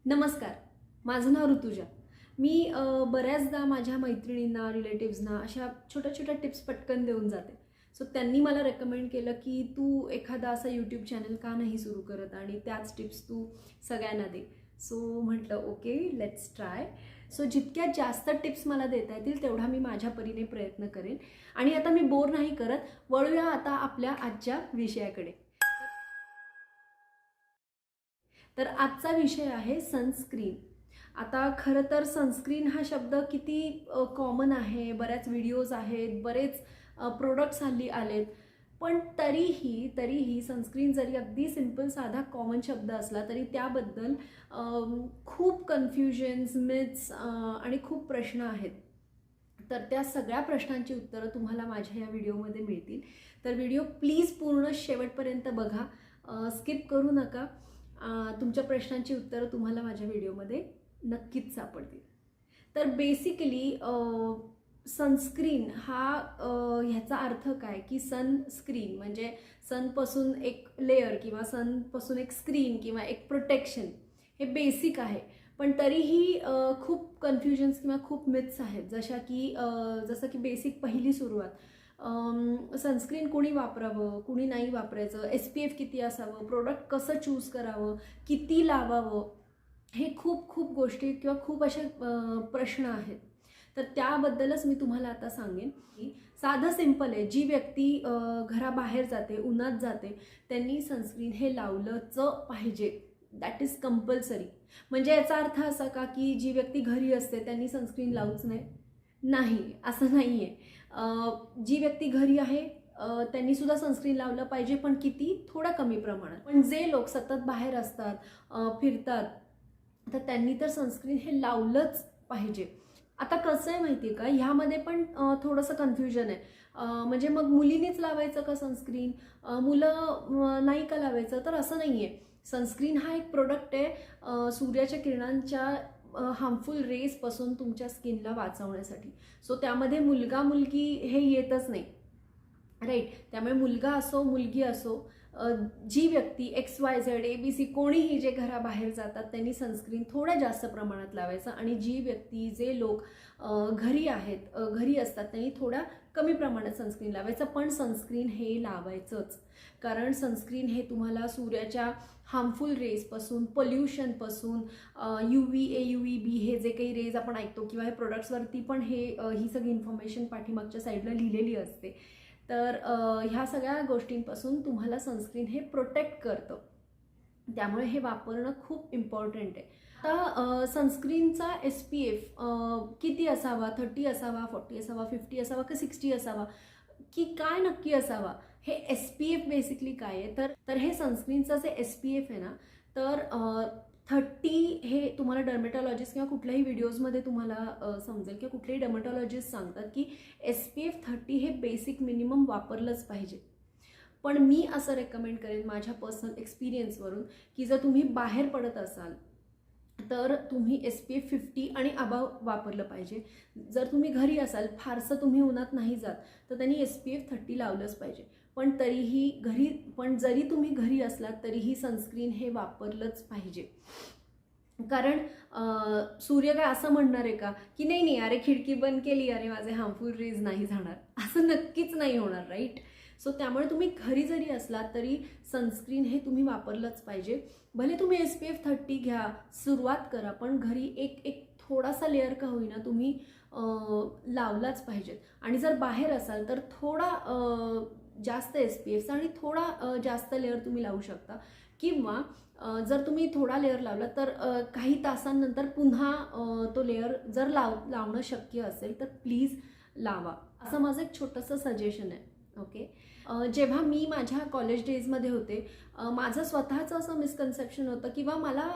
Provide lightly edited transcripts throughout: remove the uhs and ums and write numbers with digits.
नमस्कार, माझं नाव ऋतुजा. मी बऱ्याचदा माझ्या मैत्रिणींना, रिलेटिव्सना अशा छोट्या-छोट्या टिप्स पटकन देऊन जाते. सो त्यांनी मला रेकमेंड केलं की तू एखादा असा यूट्यूब चॅनल का नाही सुरू करत आणि त्याच टिप्स तू सगळ्यांना दे. सो म्हटलं ओके, लेट्स ट्राय. सो जितक्या जास्त टिप्स मला देता येतील तेवढा मी माझ्या परीने प्रयत्न करेन. आणि आता मी बोर नाही करत, वळूया आता आपल्या आजच्या विषयाकडे. तर आजचा विषय आहे सनस्क्रीन. आता खरं तर सनस्क्रीन हा शब्द किती कॉमन आहे, बऱ्याच व्हिडिओज आहेत, बरेच प्रोडक्ट्स हल्ली आलेत. पण तरीही सनस्क्रीन जरी अगदी सिंपल साधा कॉमन शब्द असला तरी त्याबद्दल खूप कन्फ्युजन्स, मिथ्स आणि खूप प्रश्न आहेत. तर त्या सगळ्या प्रश्नांची उत्तरं तुम्हाला माझ्या या व्हिडिओमध्ये मिळतील. तर व्हिडिओ प्लीज पूर्ण शेवटपर्यंत बघा, स्किप करू नका. तुमच्या प्रश्नांची उत्तरं तुम्हाला माझ्या व्हिडिओमध्ये नक्कीच सापडतील. तर बेसिकली सनस्क्रीन हा ह्याचा अर्थ काय की सनस्क्रीन म्हणजे सनपासून एक लेअर किंवा सनपासून एक स्क्रीन किंवा एक प्रोटेक्शन, हे बेसिक आहे. पण तरीही खूप कन्फ्युजन्स किंवा खूप मिथ्स आहेत. जसं की बेसिक पहिली सुरुवात, सनस्क्रीन कुणी वापरावं, कुणी नाही वापरायचं, SPF किती असावं, प्रोडक्ट कसं चूज करावं, किती लावावं, हे खूप खूप गोष्टी किंवा खूप असे प्रश्न आहेत. तर त्याबद्दलच मी तुम्हाला आता सांगेन. की साधं सिंपल आहे. जी व्यक्ती घराबाहेर जाते, उन्हात जाते, त्यांनी सनस्क्रीन हे लावलंच पाहिजे. That is compulsory. म्हणजे याचा अर्थ असा का की जी व्यक्ती घरी असते त्यांनी सनस्क्रीन लावूच नाही, असं नाही आहे. जी व्यक्ती घरी आहे त्यांनी सुद्धा सनस्क्रीन लावलं पाहिजे, पण किती, थोडं कमी प्रमाणात. पण जे लोक सतत बाहेर असतात, फिरतात, तर त्यांनी तर सनस्क्रीन हे लावलंच पाहिजे. आता कसं आहे माहिती आहे का, ह्यामध्ये पण थोडंसं कन्फ्युजन आहे. म्हणजे मग मुलींनीच लावायचं का सनस्क्रीन, मुलं नाही का लावायचं? तर असं नाही आहे. सनस्क्रीन हा एक प्रोडक्ट आहे सूर्याच्या किरणांच्या हार्मफुल रेजपासून तुमच्या स्किनला वाचवण्यासाठी. सो त्यामध्ये मुलगा मुलगी हे येतच नाही, राईट. त्यामुळे मुलगा असो मुलगी असो, जी व्यक्ती XYZ ABC कोणीही जे घराबाहेर जातात त्यांनी सनस्क्रीन थोड्या जास्त प्रमाणात लावायचं. आणि जी व्यक्ती, जे लोक घरी आहेत, घरी असतात, त्यांनी थोड्या कमी प्रमाणात सनस्क्रीन लावायचं. पण सनस्क्रीन हे लावायचंच, कारण सनस्क्रीन हे तुम्हाला सूर्याच्या harmful रेजपासून, पोल्युशनपासून, UV A UV B हे जे काही रेज आपण ऐकतो किंवा हे प्रोडक्ट्सवरती पण ही सगळी इन्फॉर्मेशन पाठीमागच्या साईडला लिहिलेली असते. तर ह्या सगळ्या गोष्टींपासून तुम्हाला सनस्क्रीन हे प्रोटेक्ट करतं. त्यामुळे हे वापरणं खूप इम्पॉर्टंट आहे. आता सनस्क्रीनचा SPF किती असावा? 30 असावा, 40 असावा, 50 असावा की 60 असावा, की काय नक्की असावा? हे SPF बेसिकली काय आहे? तर हे सनस्क्रीनचं जे SPF आहे ना, तर 30 हे तुम्हाला डर्मेटॉलॉजिस्ट किंवा कुठल्याही व्हिडिओजमध्ये तुम्हाला समजेल किंवा कुठलेही डर्मेटॉलॉजिस्ट सांगतात की SPF 30 हे बेसिक मिनिमम वापरलंच पाहिजे. पण मी असं रेकमेंड करेन माझ्या पर्सनल एक्सपिरियन्सवरून की जर तुम्ही बाहेर पडत असाल तर तुम्ही SPF 50 आणि अबाव वापरलं पाहिजे. जर तुम्ही घरी असाल, फारसं तुम्ही उन्हात नाही जात, तर त्यांनी SPF 30 लावलंच पाहिजे. पण जरी तुम्ही घरी असलात तरीही सनस्क्रीन हे वापरलंच पाहिजे. कारण सूर्य काय असं म्हणणार आहे का की नाही अरे खिडकी बंद केली, अरे माझे हार्मफुल रेज नाही जाणार, असं नक्कीच नाही होणार, राईट. सो त्यामुळे तुम्ही घरी जरी असलात तरी सनस्क्रीन हे तुम्ही वापरलंच पाहिजे. भले तुम्ही SPF 30 घ्या, सुरुवात करा, पण घरी एक थोडासा लेअर का होईना तुम्ही लावलाच पाहिजेत. आणि जर बाहेर असाल तर थोडा जास्त SPF आणि थोडा जास्त लेअर तुम्ही लावू शकता. किंवा जर तुम्ही थोडा लेअर लावला तर काही तासांनंतर पुन्हा तो लेअर जर लावणं शक्य असेल तर प्लीज लावा. असं माझं एक छोटंसं सजेशन आहे. ओके. जेव्हा मी माझ्या कॉलेज डेजमध्ये होते, माझं स्वतःचं असं मिसकन्सेप्शन होतं किंवा मला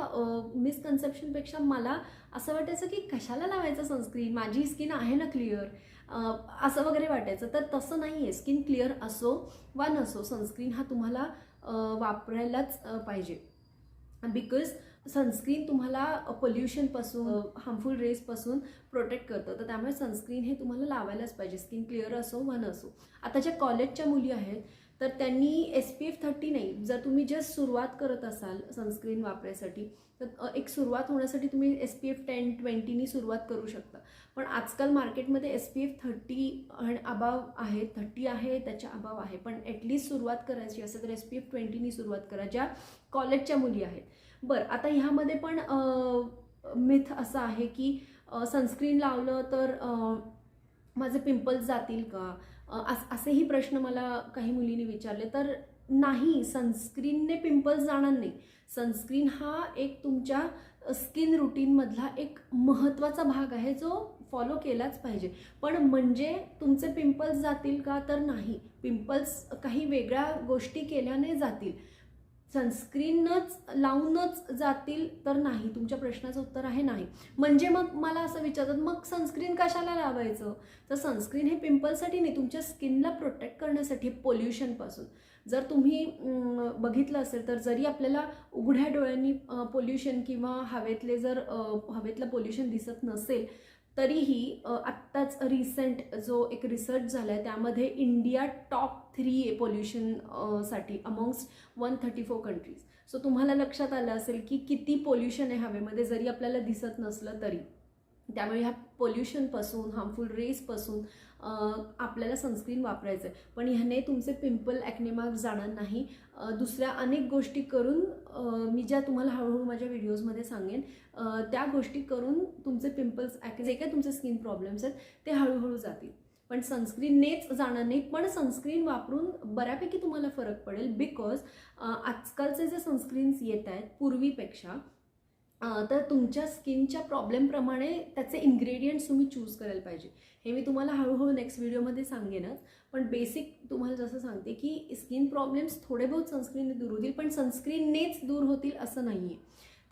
मिसकन्सेप्शनपेक्षा मला असं वाटायचं की कशाला लावायचं सनस्क्रीन, माझी स्किन आहे ना क्लिअर, असं वगैरे वाटायचं. तर तसं नाही आहे. स्किन क्लिअर असो वा नसो, सनस्क्रीन हा तुम्हाला वापरायलाच पाहिजे. बिकॉज सनस्क्रीन तुम्हाला पोल्युशनपासून, हार्मफुल रेजपासून प्रोटेक्ट करतं. तर त्यामुळे सनस्क्रीन हे तुम्हाला लावायलाच पाहिजे, स्किन क्लिअर असो वा नसो. आता ज्या कॉलेजच्या मुली आहेत तर त्यांनी SPF 30 नाही, जर तुम्ही जस्ट सुरुवात करत असाल सनस्क्रीन वापरायसाठी तर एक सुरुवात होण्यासाठी तुम्ही SPF 10-20नी सुरुवात करू शकता. पण आजकाल मार्केटमध्ये SPF 30 अबाव आहे, 30 आहे, त्याच्या अबाव आहे. पण ॲटलिस्ट सुरुवात करायची असेल तर SPF 20नी सुरुवात करा, ज्या कॉलेजच्या मुली आहेत. बरं, आता ह्यामध्ये पण मिथ असं आहे की सनस्क्रीन लावलं तर माझे पिंपल्स जातील का, असेही प्रश्न मला काही मुलींनी विचारले. तर नाही, सनस्क्रीनने पिंपल्स जाणार नाही. सनस्क्रीन हा एक तुमच्या स्किन रुटीनमधला एक महत्त्वाचा भाग आहे जो फॉलो केलाच पाहिजे. पण म्हणजे तुमचे पिंपल्स जातील का, तर नाही. पिंपल्स काही वेगळ्या गोष्टी केल्याने जातील, सनस्क्रीनच लावूनच जातील तर नाही. तुमच्या प्रश्नाचं उत्तर आहे नाही. म्हणजे मग मला असं विचारतात, मग सनस्क्रीन कशाला लावायचं? तर सनस्क्रीन हे पिंपलसाठी नाही, तुमच्या स्किनला प्रोटेक्ट करण्यासाठी, पोल्युशनपासून. जर तुम्ही बघितलं असेल तर जरी आपल्याला उघड्या डोळ्यांनी पोल्युशन किंवा हवेतलं पोल्युशन दिसत नसेल तरीही आत्ताच रिसेंट जो एक रिसर्च झाला आहे त्यामध्ये इंडिया टॉप 3 आहे पोल्युशनसाठी अमॉंगस्ट 134 कंट्रीज. सो तुम्हाला लक्षात आलं असेल की किती पोल्युशन आहे हवेमध्ये जरी आपल्याला दिसत नसलं तरी. त्यामुळे ह्या पोल्युशनपासून, हार्मफुल रेजपासून आपल्याला सनस्क्रीन वापरायचं आहे. पण ह्याने तुमचे पिंपल, ॲक्ने मार्क जाणार नाही. दुसऱ्या अनेक गोष्टी करून मी ज्या तुम्हाला हळूहळू माझ्या व्हिडिओजमध्ये सांगेन त्या गोष्टी करून तुमचे पिंपल्स, जे काही तुमचे स्किन प्रॉब्लेम्स आहेत ते हळूहळू जातील. पण सनस्क्रीननेच जाणार नाही. पण सनस्क्रीन वापरून बऱ्यापैकी तुम्हाला फरक पडेल. बिकॉज आजकालचे जे सनस्क्रीन्स येत आहेत पूर्वीपेक्षा, तर तुमच्या स्किनच्या प्रॉब्लेमप्रमाणे त्याचे इन्ग्रेडियंट्स तुम्ही चूज करायला पाहिजे. हे मी तुम्हाला हळूहळू नेक्स्ट व्हिडिओमध्ये सांगेनच. पण बेसिक तुम्हाला जसं सांगते की स्किन प्रॉब्लेम्स थोडे बहुत सनस्क्रीनने दूर होतील, पण सनस्क्रीननेच दूर होतील असं नाही आहे.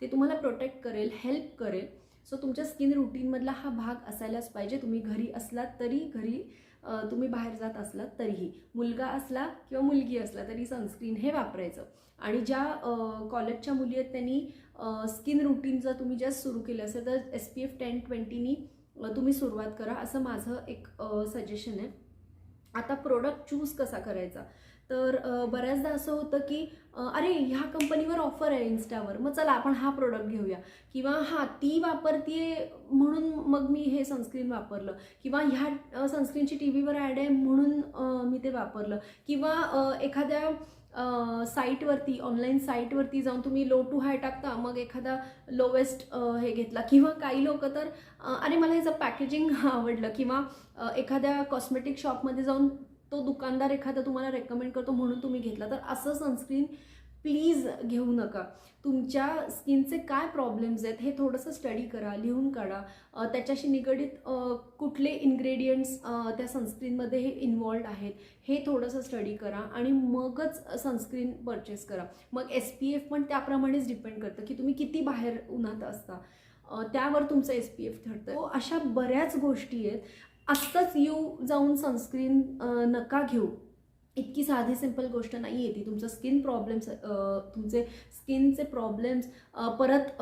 ते तुम्हाला प्रोटेक्ट करेल, हेल्प करेल. सो तुमच्या स्किन रुटीनमधला हा भाग असायलाच पाहिजे. तुम्ही घरी असलात तरी, तुम्ही बाहेर जात असलात तरीही, मुलगा असला किंवा मुलगी असला तरी सनस्क्रीन हे वापरायचं. आणि ज्या कॉलेजच्या मुली आहेत त्यांनी स्किन रुटीन जर तुम्ही जस्ट सुरू केलं असेल तर SPF 10-20नी तुम्ही सुरुवात करा, असं माझं एक सजेशन आहे. आता प्रोडक्ट चूज कसा करायचा, तर बऱ्याचदा असं होतं की अरे ह्या कंपनीवर ऑफर आहे इन्स्टावर, मग चला आपण हा प्रोडक्ट घेऊया, किंवा हां ती वापरतीये म्हणून मग मी हे सनस्क्रीन वापरलं, किंवा ह्या सनस्क्रीनची TV वर ॲड आहे म्हणून मी ते वापरलं, किंवा एखाद्या साईटवरती, ऑनलाईन साईटवरती जाऊन तुम्ही लो टू हाय टाकता, मग एखादा लोवेस्ट हे घेतला. किंवा काही लोक तर अरे मला ह्याचं पॅकेजिंग आवडलं, किंवा एखाद्या कॉस्मेटिक शॉपमध्ये जाऊन तो दुकानदार एखादा तुम्हाला रेकमेंड करतो म्हणून तुम्ही घेतला. तर असं सनस्क्रीन प्लीज घेऊ नका. तुमच्या स्किनचे काय प्रॉब्लेम्स आहेत हे थोडंसं स्टडी करा, लिहून काढा. त्याच्याशी निगडीत कुठले इन्ग्रेडियंट्स त्या सनस्क्रीनमध्ये हे इन्वॉल्ड आहेत हे थोडंसं स्टडी करा आणि मगच सनस्क्रीन परचेस करा. मग SPF पण त्याप्रमाणेच डिपेंड करतं की तुम्ही किती बाहेर उन्हात असता, त्यावर तुमचं SPF ठरतं. अशा बऱ्याच गोष्टी आहेत. आत्ताच जाऊन सनस्क्रीन नका घेऊ. इतकी साधी सिंपल गोष्ट नाही आहे ती. तुमचं स्किन प्रॉब्लेम्स, तुमचे स्किनचे प्रॉब्लेम्स, परत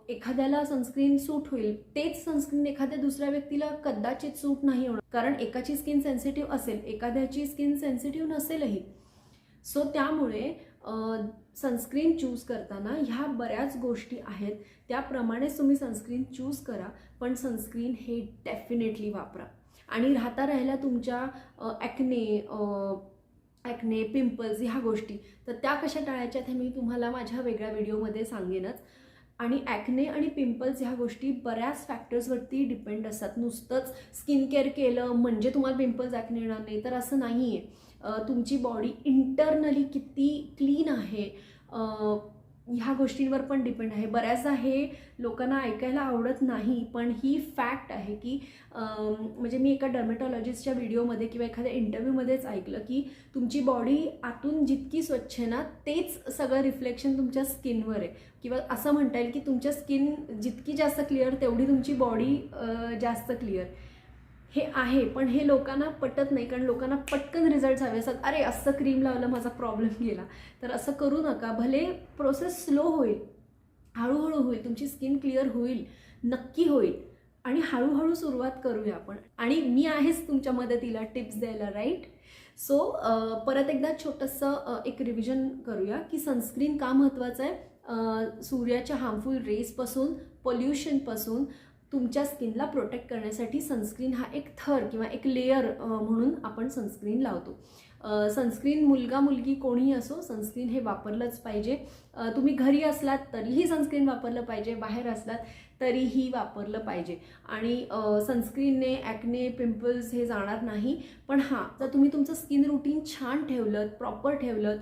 एखाद्याला सनस्क्रीन सूट होईल, तेच सनस्क्रीन एखाद्या दुसऱ्या व्यक्तीला कदाचित सूट नाही होणार, कारण एकाची स्किन सेन्सिटिव्ह असेल, एखाद्याची स्किन सेन्सिटिव्ह नसेलही. सो त्यामुळे सनस्क्रीन चूज करताना ह्या बऱ्याच गोष्टी आहेत, त्याप्रमाणेच तुम्ही सनस्क्रीन चूज करा. पण सनस्क्रीन हे डेफिनेटली वापरा. आणि राहिला तुमच्या ॲक्ने, पिंपल्स ह्या गोष्टी, तर त्या कशा टाळायच्यात हे मी तुम्हाला माझ्या वेगळ्या व्हिडिओमध्ये सांगेनच. आणि ॲक्ने आणि पिंपल्स ह्या गोष्टी बऱ्याच फॅक्टर्सवरती डिपेंड असतात. नुसतंच स्किन केअर केलं म्हणजे तुम्हाला पिंपल्स, ॲक्ने येणार नाही तर असं नाही आहे. तुमची बॉडी इंटरनली किती क्लीन आहे ह्या गोष्टींवर पण डिपेंड आहे. बऱ्याचदा हे लोकांना ऐकायला आवडत नाही, पण ही फॅक्ट आहे की म्हणजे मी एका डर्मेटॉलॉजिस्टच्या व्हिडिओमध्ये किंवा एखाद्या इंटरव्ह्यूमध्येच ऐकलं की तुमची बॉडी आतून जितकी स्वच्छ आहे ना, तेच सगळं रिफ्लेक्शन तुमच्या स्किनवर आहे. किंवा असं म्हणता येईल की तुमच्या स्किन जितकी जास्त क्लिअर तेवढी तुमची बॉडी जास्त क्लिअर हे आहे. पण हे लोकांना पटत नाही, कारण लोकांना पटकन रिझल्ट्स हवे असतात. अरे असं क्रीम लावलं माझा प्रॉब्लेम गेला. तर असं करू नका. भले प्रोसेस स्लो होईल, हळूहळू होईल, तुमची स्किन क्लिअर होईल, नक्की होईल. आणि हळूहळू सुरुवात करूया आपण. आणि मी आहेच तुमच्या मदतीला टिप्स द्यायला, राईट. सो परत एकदा छोटंसं एक रिव्हिजन करूया की सनस्क्रीन का महत्त्वाचं आहे. सूर्याच्या हार्मफुल रेजपासून, पोल्युशनपासून तुमच्या स्किनला प्रोटेक्ट करण्यासाठी सनस्क्रीन हा एक थर किंवा एक लेयर म्हणून आपण सनस्क्रीन लावतो. सनस्क्रीन मुलगा मुलगी कोणीही असो, सनस्क्रीन हे वापरलंच पाहिजे. तुम्ही घरी असलात तरीही सनस्क्रीन वापरलं पाहिजे, बाहेर असलात तरीही वापरलं पाहिजे. आणि सनस्क्रीनने ॲक्ने, पिंपल्स हे जाणार नाही. पण हां, जर तुम्ही तुमचं स्किन रुटीन छान ठेवलं, प्रॉपर ठेवलं,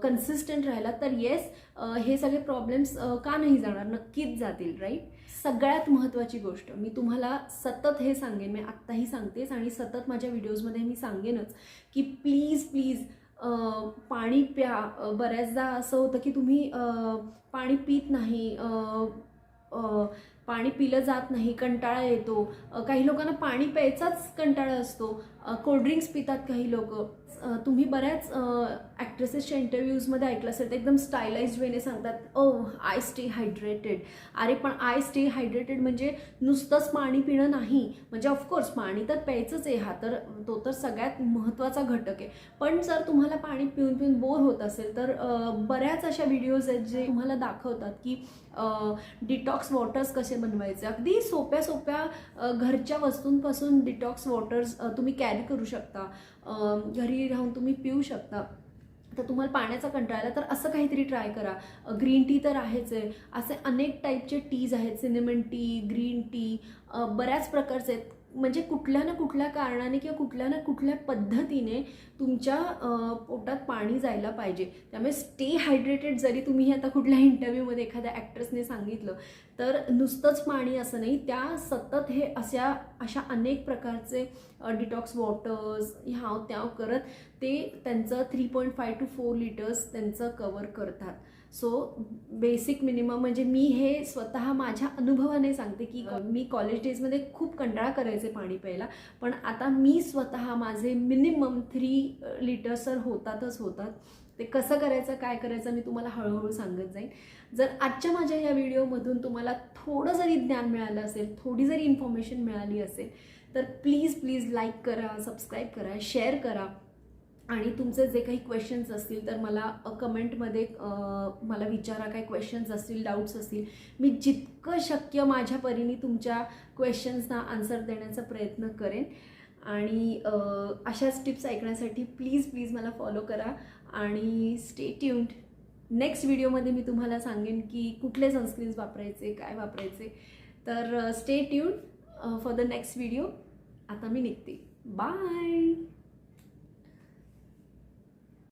कन्सिस्टंट राहिलात तर येस, हे सगळे प्रॉब्लेम्स का नाही जाणार, नक्कीच जातील, राईट. सगळ्यात महत्त्वाची गोष्ट मी तुम्हाला सतत हे सांगेन, मी आत्ताही सांगतेच आणि सतत माझ्या व्हिडिओजमध्ये मी सांगेनच की प्लीज प्लीज पाणी प्या. बऱ्याचदा असं होतं की तुम्ही पाणी पित नाही, पाणी पिलं जात नाही, कंटाळा येतो. काही लोकांना पाणी प्यायचाच कंटाळा असतो. कोल्ड्रिंक्स पितात काही लोक. तुम्ही बऱ्याच ॲक्ट्रेसेसच्या इंटरव्ह्यूजमध्ये ऐकलं असेल तर एकदम स्टायलाइज्ड वेने सांगतात, ओ आय स्टे हायड्रेटेड. अरे पण आय स्टे हायड्रेटेड म्हणजे नुसतंच पाणी पिणं नाही. म्हणजे ऑफकोर्स पाणी तर प्यायचंच आहे, हा तर तो तर सगळ्यात महत्त्वाचा घटक आहे. पण जर तुम्हाला पाणी पिऊन पिऊन बोर होत असेल तर बऱ्याच अशा व्हिडिओज आहेत जे तुम्हाला दाखवतात की डिटॉक्स वॉटर्स कसे बनवायचे. अगदी सोप्या सोप्या घरच्या वस्तूंपासून डिटॉक्स वॉटर्स तुम्ही कॅरी करू शकता, घरी राहून तुम्ही पिऊ शकता. तर तुम्हाला पाण्याचा कंटाळा आला तर असं काहीतरी ट्राय करा. ग्रीन टी तर आहेच आहे, असे अनेक टाईपचे टीज आहेत, सिनेमन टी, ग्रीन टी, बऱ्याच प्रकारचे आहेत. म्हणजे कुठल्या ना कुठल्या कारणाने किंवा कुठल्या ना कुठल्या पद्धतीने तुमच्या पोटात पाणी जायला पाहिजे. त्यामुळे स्टे हायड्रेटेड जरी तुम्ही आता कुठल्या इंटरव्ह्यूमध्ये एखाद्या ॲक्ट्रेसने सांगितलं तर नुसतंच पाणी असं नाही, त्या सतत हे अशा अनेक प्रकारचे डिटॉक्स वॉटर्स ह्याव त्याव करत ते त्यांचं 3.5 to 4 लिटर्स त्यांचं कवर करतात. सो बेसिक मिनिमम म्हणजे मी हे स्वतः माझ्या अनुभवाने सांगते की मी कॉलेज डेजमध्ये खूप कंटाळा करायचे पाणी प्यायला, पण आता मी स्वतः माझे मिनिमम 3 लिटर्स तर होतातच होतात. ते कसं करायचं, काय करायचं मी तुम्हाला हळूहळू सांगत जाईन. जर आजच्या माझ्या या व्हिडिओमधून तुम्हाला थोडं जरी ज्ञान मिळालं असेल, थोडी जरी इन्फॉर्मेशन मिळाली असेल तर प्लीज प्लीज लाईक करा, सबस्क्राईब करा, शेअर करा. आणि तुमचे जे काही क्वेश्चन्स असतील तर मला कमेंटमध्ये मला विचारा. काही क्वेश्चन्स असतील, डाऊट्स असतील, मी जितकं शक्य माझ्या परीने तुमच्या क्वेश्चन्सना आन्सर देण्याचा प्रयत्न करेन. आणि अशाच टिप्स ऐकण्यासाठी प्लीज प्लीज मला फॉलो करा आणि स्टे ट्यून्ड. नेक्स्ट व्हिडिओमध्ये मी तुम्हाला सांगेन की कुठले सनस्क्रीन्स वापरायचे, काय वापरायचे. तर stay tuned for the next video. आता मी निघते. बाय.